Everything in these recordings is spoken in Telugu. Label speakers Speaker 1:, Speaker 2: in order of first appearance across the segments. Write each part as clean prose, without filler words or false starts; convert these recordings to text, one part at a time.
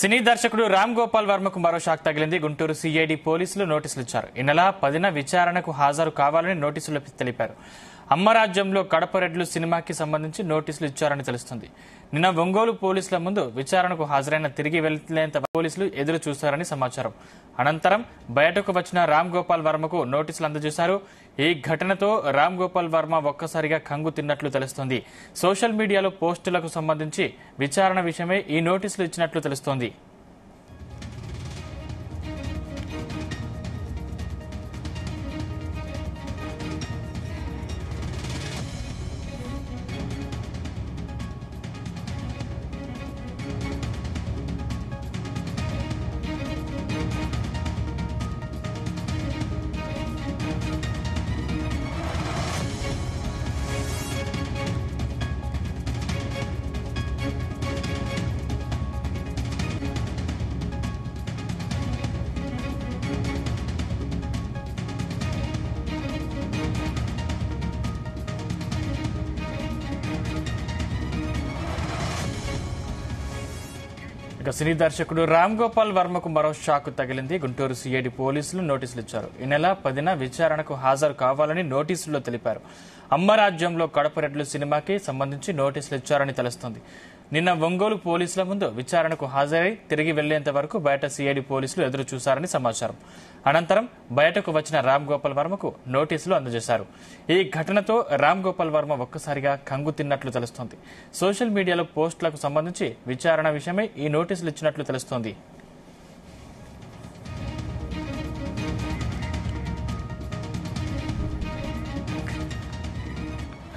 Speaker 1: సినీ దర్శకుడు రామ్ గోపాల్ వర్మకు మరో షాక్ తగిలింది. గుంటూరు సిఐడి పోలీసులు నోటీసులు ఇచ్చారు. ఈ నెల 10న విచారణకు హాజరు కావాలని నోటీసులు తెలిపారు. అమ్మరాజ్యంలో కడప రెడ్లు సినిమాకి సంబంధించి నోటీసులు ఇచ్చారని తెలుస్తుంది. నిన్న ఒంగోలు పోలీసుల ముందు విచారణకు హాజరైన తిరిగి వెళ్లేంత పోలీసులు ఎదురు చూశారని సమాచారం. అనంతరం బయటకు వచ్చిన రామ్ గోపాల్ వర్మకు నోటీసులు అందజేశారు. ఈ ఘటనతో రామ్ గోపాల్ వర్మ ఒక్కసారిగా కంగు తిన్నట్లు తెలుస్తోంది. సోషల్ మీడియాలో పోస్టులకు సంబంధించి విచారణ విషయమై ఈ నోటీసులు ఇచ్చినట్లు తెలుస్తోంది. ఇక సినీ దర్శకుడు రామ్ గోపాల్ వర్మకు మరో షాక్ తగిలింది. గుంటూరు సిఐడి పోలీసులు నోటీసులు ఇచ్చారు. ఈ నెల 10న విచారణకు హాజరు కావాలని నోటీసుల్లో తెలిపారు. అమ్మరాజ్యంలో కడప రెడ్లు సినిమాకి సంబంధించి నోటీసులు ఇచ్చారని తెలుస్తోంది. నిన్న ఒంగోలు పోలీసుల ముందు విచారణకు హాజరై తిరిగి వెళ్లేంత వరకు బయట సిఐడి పోలీసులు ఎదురు చూశారని సమాచారం. అనంతరం బయటకు వచ్చిన రామ్ గోపాల్ వర్మకు నోటీసులు అందజేశారు. ఈ ఘటనతో రామ్ గోపాల్ వర్మ ఒక్కసారిగా కంగు తిన్నట్లు తెలుస్తోంది. సోషల్ మీడియాలో పోస్టులకు సంబంధించి విచారణ విషయమై ఈ నోటీసులు ఇచ్చినట్లు తెలుస్తోంది.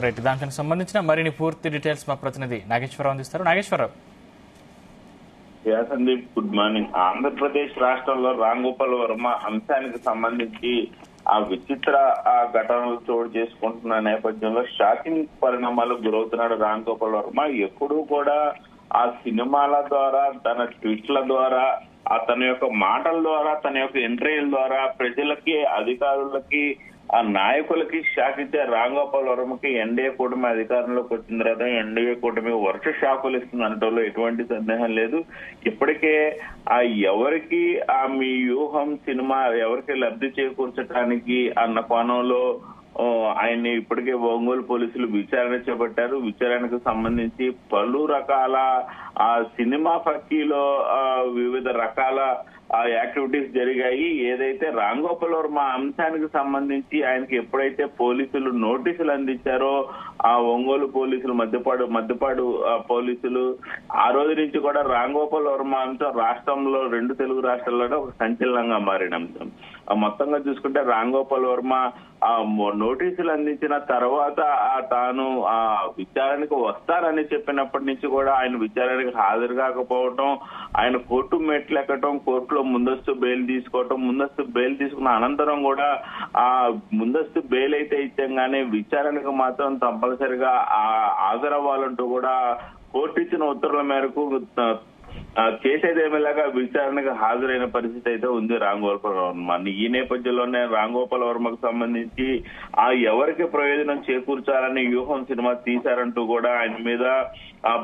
Speaker 1: రైట్, దానికి సంబంధించిన మరిన్ని పూర్తి డీటెయిల్స్ మా ప్రతినిధి నాగేశ్వరరావు అందిస్తారు. నాగేశ్వరరావు.
Speaker 2: Sandeep, good morning. ఆంధ్రప్రదేశ్ రాష్ట్రంలో రామ్ గోపాల్ వర్మ అంశానికి సంబంధించి ఆ విచిత్ర ఘటనలు చోటు చేసుకుంటున్న నేపథ్యంలో షాకింగ్ పరిణామాలకు గురవుతున్నాడు రామ్ గోపాల్ వర్మ. ఎప్పుడూ కూడా ఆ సినిమాల ద్వారా, తన ట్వీట్ల ద్వారా, తన యొక్క మాటల ద్వారా, తన యొక్క ఇంటర్వ్యూల ద్వారా ప్రజలకి, అధికారులకి, ఆ నాయకులకి షాక్ ఇచ్చే రామ్ గోపాల్ వర్మకి ఎన్డీఏ కూటమి అధికారంలోకి వచ్చిన తర్వాత ఎన్డీఏ కూటమి వరుస షాకులు ఇస్తుంది అనటంలో ఎటువంటి సందేహం లేదు. ఇప్పటికే ఎవరికి మీ వ్యూహం సినిమా ఎవరికి లబ్ధి చేకూర్చడానికి అన్న కోణంలో ఆయన్ని ఇప్పటికే ఒంగోలు పోలీసులు విచారణ చేపట్టారు. విచారణకు సంబంధించి పలు రకాల సినిమా ఫక్కీలో వివిధ రకాల యాక్టివిటీస్ జరిగాయి. ఏదైతే రామ్ గోపాల్ వర్మ అంశానికి సంబంధించి ఆయనకి ఎప్పుడైతే పోలీసులు నోటీసులు అందించారో ఆ ఒంగోలు పోలీసులు మధ్యపాడు పోలీసులు ఆ రోజు నుంచి కూడా రామ్ గోపాల్ వర్మ అంశం రాష్ట్రంలో, 2 తెలుగు రాష్ట్రాల్లోనే ఒక సంచలనంగా మారిన అంశం. మొత్తంగా చూసుకుంటే రామ్ గోపాల్ వర్మ నోటీసులు అందించిన తర్వాత తాను విచారణకు వస్తారని చెప్పినప్పటి నుంచి కూడా ఆయన విచారణకు హాజరు కాకపోవటం, ఆయన కోర్టు మెట్లు ఎక్కటం, కోర్టులో ముందస్తు బెయిల్ తీసుకోవటం, ముందస్తు బెయిల్ తీసుకున్న అనంతరం కూడా ముందస్తు బెయిల్ అయితే ఇచ్చాం కానీ విచారణకు మాత్రం తప్పనిసరిగా హాజరవ్వాలంటూ కూడా కోర్టు ఇచ్చిన ఉత్తర్వుల మేరకు చేసేదేమిలాగా విచారణకు హాజరైన పరిస్థితి అయితే ఉంది రామ్ గోపాల్ వర్మ. ఈ నేపథ్యంలోనే రామ్ గోపాల్ వర్మకు సంబంధించి ఎవరికి ప్రయోజనం చేకూర్చాలని వ్యూహం సినిమా తీశారంటూ కూడా ఆయన మీద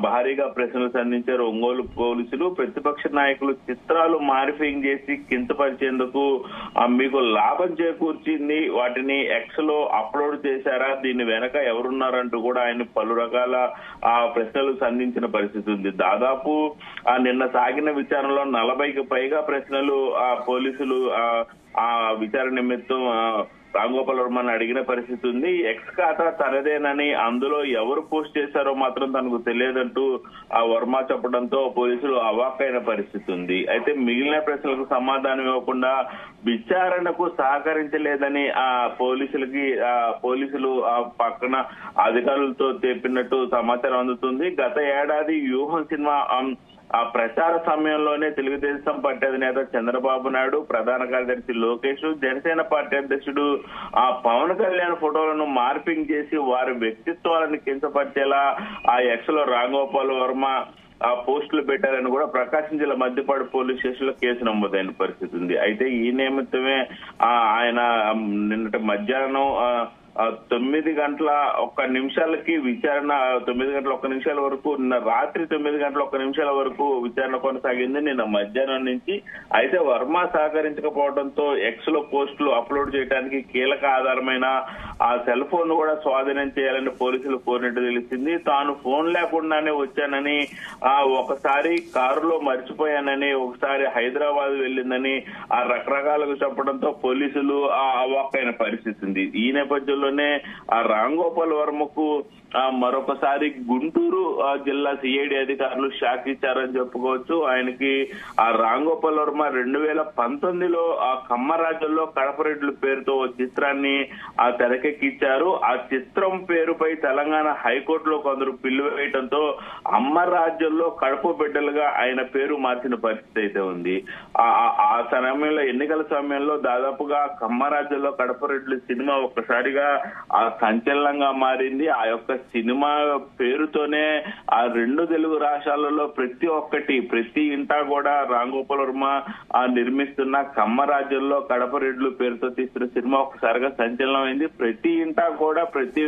Speaker 2: భారీగా ప్రశ్నలు సంధించారు ఒంగోలు పోలీసులు. ప్రతిపక్ష నాయకులు చిత్రాలు మాడిఫైయింగ్ చేసి కించపరిచేందుకు మీకు లాభం చేకూర్చింది, వాటిని ఎక్స్ లో అప్లోడ్ చేశారా, దీని వెనక ఎవరున్నారంటూ కూడా ఆయన పలు రకాల ప్రశ్నలు సంధించిన పరిస్థితి ఉంది. దాదాపు నిన్న సాగిన విచారణలో 40కి పైగా ప్రశ్నలు పోలీసులు విచారణ నిమిత్తం రామ్ గోపాల్ వర్మని అడిగిన పరిస్థితి ఉంది. ఎక్స్ ఖాతా తనదేనని, అందులో ఎవరు పోస్ట్ చేశారో మాత్రం తనకు తెలియదంటూ వర్మ చెప్పడంతో పోలీసులు అవాక్కైన పరిస్థితి ఉంది. అయితే మిగిలిన ప్రశ్నలకు సమాధానం ఇవ్వకుండా విచారణకు సహకరించలేదని పోలీసులు పక్కన అధికారులతో చెప్పినట్టు సమాచారం అందుతుంది. గత ఏడాది వ్యూహం సినిమా ప్రచార సమయంలోనే తెలుగుదేశం పార్టీ అధినేత చంద్రబాబు నాయుడు, ప్రధాన కార్యదర్శి లోకేష్, జనసేన పార్టీ అధ్యక్షుడు పవన్ కళ్యాణ్ ఫోటోలను మార్పింగ్ చేసి వారి వ్యక్తిత్వాలను కించపరిచేలా ఎక్స్ లో రామ్ గోపాల్ వర్మ పోస్టులు పెట్టారని కూడా ప్రకాశం జిల్లా మధ్యపాడు పోలీస్ స్టేషన్ లో కేసు నమోదైన పరిస్థితి ఉంది. అయితే ఈ నిమిత్తమే ఆయన నిన్నటి మధ్యాహ్నం 9:01 విచారణ, 9:01 వరకు, రాత్రి 9:01 వరకు విచారణ కొనసాగింది నిన్న మధ్యాహ్నం నుంచి. అయితే వర్మ సహకరించకపోవడంతో ఎక్స్ లో పోస్టులు అప్లోడ్ చేయడానికి కీలక ఆధారమైన ఆ సెల్ ఫోన్ కూడా స్వాధీనం చేయాలని పోలీసులు కోరినట్టు తెలిసింది. తాను ఫోన్ లేకుండానే వచ్చానని, ఒకసారి కారులో మర్చిపోయానని, ఒకసారి హైదరాబాద్ వెళ్ళిందని రకరకాలుగా చెప్పడంతో పోలీసులు అవాక్కైన పరిస్థితి ఉంది. ఈ నేపథ్యంలోనే రామ్ గోపాల్ వర్మకు మరొకసారి గుంటూరు జిల్లా సిఐడి అధికారులు షాక్ ఇచ్చారని చెప్పుకోవచ్చు. ఆయనకి రామ్ గోపాల్ వర్మ 2019లో కమ్మరాజ్యంలో కడపరెడ్లు పేరుతో ఓ చిత్రాన్ని తెరకెక్కించారు. ఆ చిత్రం పేరుపై తెలంగాణ హైకోర్టులో కొందరు పిల్లు వేయడంతో అమ్మరాజ్యంలో కడప బిడ్డలుగా ఆయన పేరు మార్చిన పరిస్థితి అయితే ఉంది. ఆ సమయంలో, ఎన్నికల సమయంలో దాదాపుగా కమ్మరాజ్యంలో కడపరెడ్లు సినిమా ఒక్కసారిగా సంచలనంగా మారింది. ఆ యొక్క సినిమా పేరుతోనే ఆ 2 తెలుగు రాష్ట్రాలలో ప్రతి ఇంటా కూడా రామ్ గోపాల్ వర్మ నిర్మిస్తున్న కమ్మరాజ్యంలో కడపరెడ్లు పేరుతో తీస్తున్న సినిమా ఒక్కసారిగా సంచలనమైంది. ప్రతి ఇంటా కూడా ప్రతి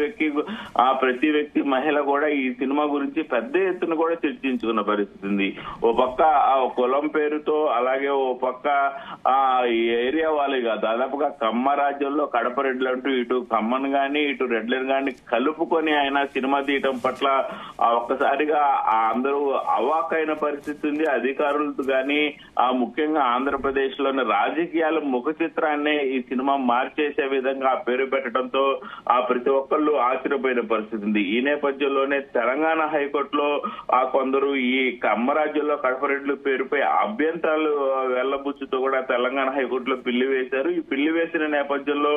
Speaker 2: వ్యక్తి మహిళ కూడా ఈ సినిమా గురించి పెద్ద ఎత్తున కూడా చర్చించుకున్న పరిస్థితి ఉంది. ఓ పక్క కులం పేరుతో, అలాగే ఓ పక్క ఏరియా వాళ్ళుగా దాదాపుగా కమ్మరాజ్యంలో కడపరెడ్లు అంటూ ఇటు కమ్మను గాని ఇటు రెడ్లను గాని కలుపుకొని ఆయన సినిమా తీయటం పట్ల ఒక్కసారిగా అందరూ అవాక్కైన పరిస్థితి ఉంది. అధికారులతో గాని ముఖ్యంగా ఆంధ్రప్రదేశ్ లోని రాజకీయాల ముఖ చిత్రాన్ని ఈ సినిమా మార్చేసే విధంగా ఆ పేరు పెట్టడంతో ప్రతి ఒక్కళ్ళు ఆశ్చర్యపోయిన పరిస్థితి ఉంది. ఈ నేపథ్యంలోనే తెలంగాణ హైకోర్టులో కొందరు ఈ కమ్మరాజ్యంలో కడపరెడ్లు పేరుపై అభ్యంతరాలు వెళ్లబుచ్చుతో కూడా తెలంగాణ హైకోర్టులో పిల్లి వేశారు. ఈ పిల్లి వేసిన నేపథ్యంలో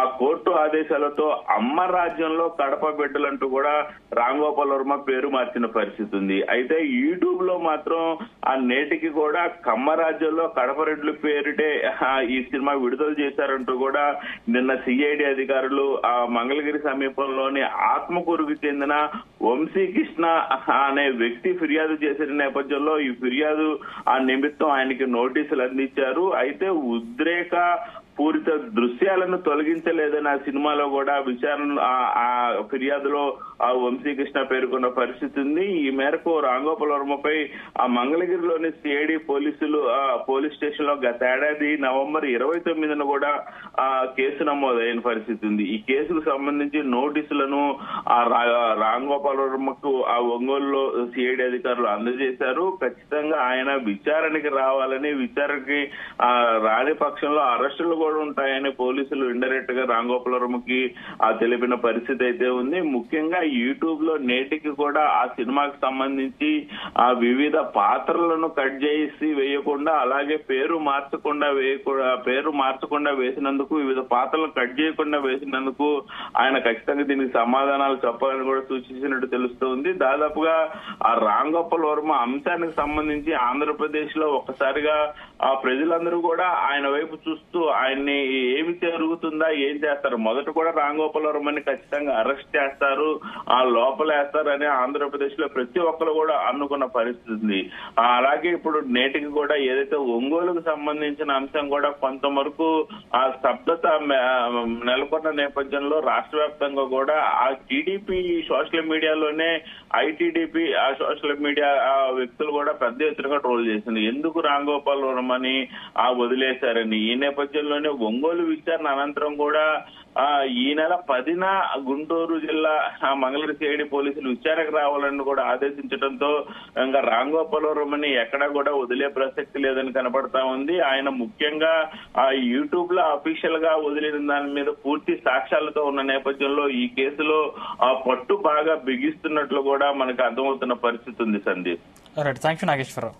Speaker 2: ఆ కోర్టు ఆదేశాలతో అమ్మరాజ్యంలో కడప బిడ్డలంటూ కూడా రామ్ గోపాల్ వర్మ పేరు మార్చిన పరిస్థితి ఉంది. అయితే యూట్యూబ్ లో మాత్రం నేటికి కూడా కమ్మరాజ్యంలో కడపరెడ్లు పేరుటే ఈ సినిమా విడుదల చేశారంటూ కూడా నిన్న సిఐడి అధికారులు మంగళగిరి సమీపంలోని ఆత్మకూరుకు చెందిన వంశీకృష్ణ అనే వ్యక్తి ఫిర్యాదు చేసిన నేపథ్యంలో ఈ ఫిర్యాదు నిమిత్తం ఆయనకి నోటీసులు అందించారు. అయితే ఉద్రేక పూరిత దృశ్యాలను తొలగించలేదని ఆ సినిమాలో కూడా విచారణ ఫిర్యాదులో వంశీకృష్ణ పేర్కొన్న పరిస్థితి ఉంది. ఈ మేరకు రామ్ గోపాల్ వర్మపై మంగళగిరిలోని సిఐడి పోలీస్ స్టేషన్ లో గత ఏడాది నవంబర్ 29న కూడా కేసు నమోదైన పరిస్థితి ఉంది. ఈ కేసుకు సంబంధించి నోటీసులను రామ్ గోపాల్ వర్మకు ఒంగోలులో సిఐడి అధికారులు అందజేశారు. ఖచ్చితంగా ఆయన విచారణకి రావాలని, విచారణకి రాని పక్షంలో అరెస్టులు కూడా ఉంటాయని పోలీసులు ఇండైరెక్ట్ గా రామ్ గోపాల్ వర్మకి తెలిపిన పరిస్థితి అయితే ఉంది. ముఖ్యంగా యూట్యూబ్ లో నేటికి కూడా ఆ సినిమాకి సంబంధించి వివిధ పాత్రలను కట్ చేసి వేయకుండా, అలాగే పేరు మార్చకుండా వేసినందుకు, వివిధ పాత్రలను కట్ చేయకుండా వేసినందుకు ఆయన ఖచ్చితంగా దీనికి సమాధానాలు చెప్పాలని కూడా సూచించినట్టు తెలుస్తోంది. దాదాపుగా ఆ రామ్ గోపాల్ వర్మ అంశానికి సంబంధించి ఆంధ్రప్రదేశ్ లో ఒక్కసారిగా ప్రజలందరూ కూడా ఆయన వైపు చూస్తూ ఆయన్ని ఏమి జరుగుతుందా, ఏం చేస్తారు, మొదట కూడా రామ్ గోపాల్ వర్మని ఖచ్చితంగా అరెస్ట్ చేస్తారు, లోపలేస్తారు అని ఆంధ్రప్రదేశ్ లో ప్రతి ఒక్కరు కూడా అనుకున్న పరిస్థితి ఉంది. అలాగే ఇప్పుడు నేటికి కూడా ఏదైతే ఒంగోలుకు సంబంధించిన అంశం కూడా కొంతవరకు ఆ స్తబ్దత నెలకొన్న నేపథ్యంలో రాష్ట్ర వ్యాప్తంగా కూడా ఆ టీడీపీ సోషల్ మీడియాలోనే ఐటీడీపీ ఆ సోషల్ మీడియా వ్యక్తులు కూడా పెద్ద ఎత్తున ట్రోల్ చేసింది. ఎందుకు రామ్ గోపాల్ వర్మని వదిలేశారని. ఈ నేపథ్యంలోనే ఒంగోలు విచారణ అనంతరం కూడా ఈ నెల 10న గుంటూరు జిల్లా మంగళగిరి సిఐడి పోలీసులు విచారణకు రావాలని కూడా ఆదేశించడంతో ఇంకా రామ్ గోపాల్ వర్మని ఎక్కడా కూడా వదిలే ప్రసక్తి లేదని కనపడతా ఉంది. ఆయన ముఖ్యంగా యూట్యూబ్ లో అఫీషియల్ గా వదిలిన దాని మీద పూర్తి సాక్ష్యాలతో ఉన్న నేపథ్యంలో ఈ కేసులో పట్టు బాగా బిగిస్తున్నట్లు కూడా మనకు అర్థమవుతున్న పరిస్థితి ఉంది. సందీప్.
Speaker 1: Thank you Nageswararao.